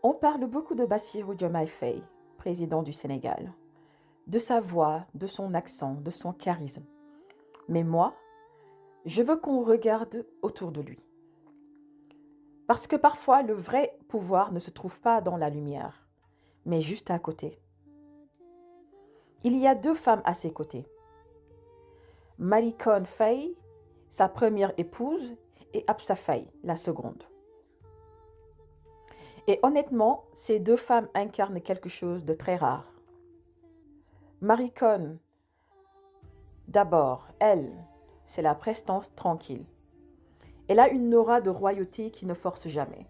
On parle beaucoup de Bassirou Diomaye Faye, président du Sénégal, de sa voix, de son accent, de son charisme. Mais moi, je veux qu'on regarde autour de lui. Parce que parfois, le vrai pouvoir ne se trouve pas dans la lumière, mais juste à côté. Il y a deux femmes à ses côtés. Maricon Faye, sa première épouse, et Absa Faye, la seconde. Et honnêtement, ces deux femmes incarnent quelque chose de très rare. Maricon, d'abord, elle, c'est la prestance tranquille. Elle a une aura de royauté qui ne force jamais.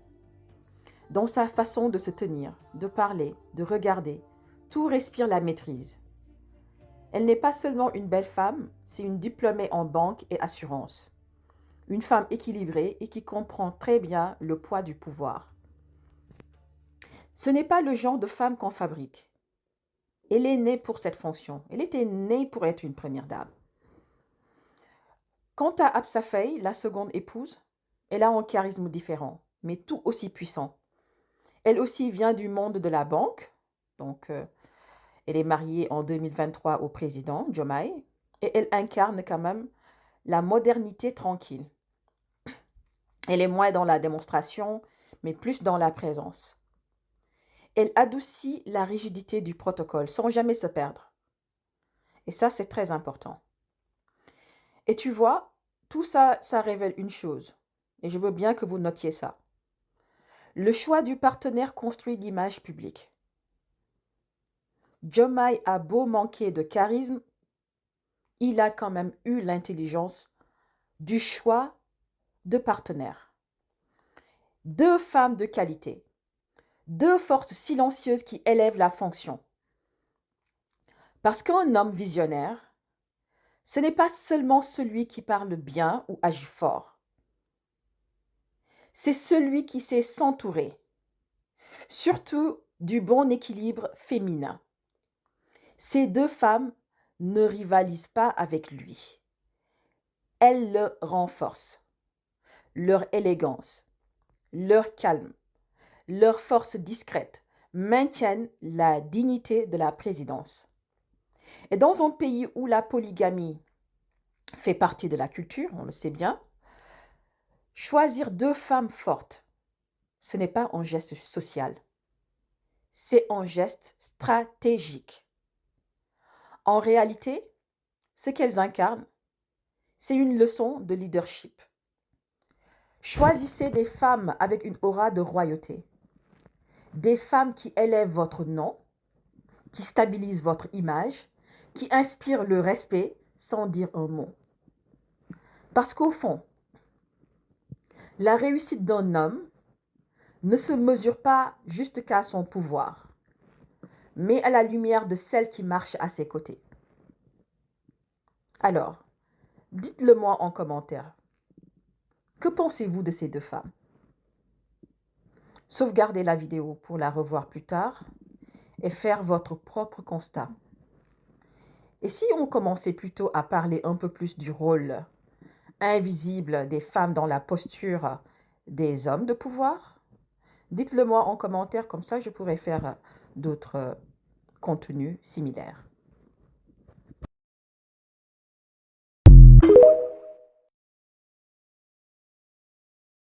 Dans sa façon de se tenir, de parler, de regarder, tout respire la maîtrise. Elle n'est pas seulement une belle femme, c'est une diplômée en banque et assurance. Une femme équilibrée et qui comprend très bien le poids du pouvoir. Ce n'est pas le genre de femme qu'on fabrique. Elle est née pour cette fonction. Elle était née pour être une première dame. Quant à Absa Faye, la seconde épouse, elle a un charisme différent, mais tout aussi puissant. Elle aussi vient du monde de la banque, donc elle est mariée en 2023 au président Diomaye, et elle incarne quand même la modernité tranquille. Elle est moins dans la démonstration, mais plus dans la présence. Elle adoucit la rigidité du protocole sans jamais se perdre. Et ça, c'est très important. Et tu vois, tout ça, ça révèle une chose. Et je veux bien que vous notiez ça. Le choix du partenaire construit l'image publique. Diomaye a beau manquer de charisme, il a quand même eu l'intelligence du choix de partenaire. Deux femmes de qualité, deux forces silencieuses qui élèvent la fonction. Parce qu'un homme visionnaire, ce n'est pas seulement celui qui parle bien ou agit fort. C'est celui qui sait s'entourer, surtout du bon équilibre féminin. Ces deux femmes ne rivalisent pas avec lui. Elles le renforcent. Leur élégance, leur calme, leur force discrète maintiennent la dignité de la présidence. Et dans un pays où la polygamie fait partie de la culture, on le sait bien, choisir deux femmes fortes, ce n'est pas un geste social, c'est un geste stratégique. En réalité, ce qu'elles incarnent, c'est une leçon de leadership. Choisissez des femmes avec une aura de royauté, des femmes qui élèvent votre nom, qui stabilisent votre image, qui inspirent le respect sans dire un mot. Parce qu'au fond, la réussite d'un homme ne se mesure pas juste qu'à son pouvoir, mais à la lumière de celle qui marche à ses côtés. Alors, dites-le moi en commentaire. Que pensez-vous de ces deux femmes? Sauvegardez la vidéo pour la revoir plus tard et faire votre propre constat. Et si on commençait plutôt à parler un peu plus du rôle invisible des femmes dans la posture des hommes de pouvoir? Dites-le moi en commentaire, comme ça je pourrais faire d'autres contenus similaires.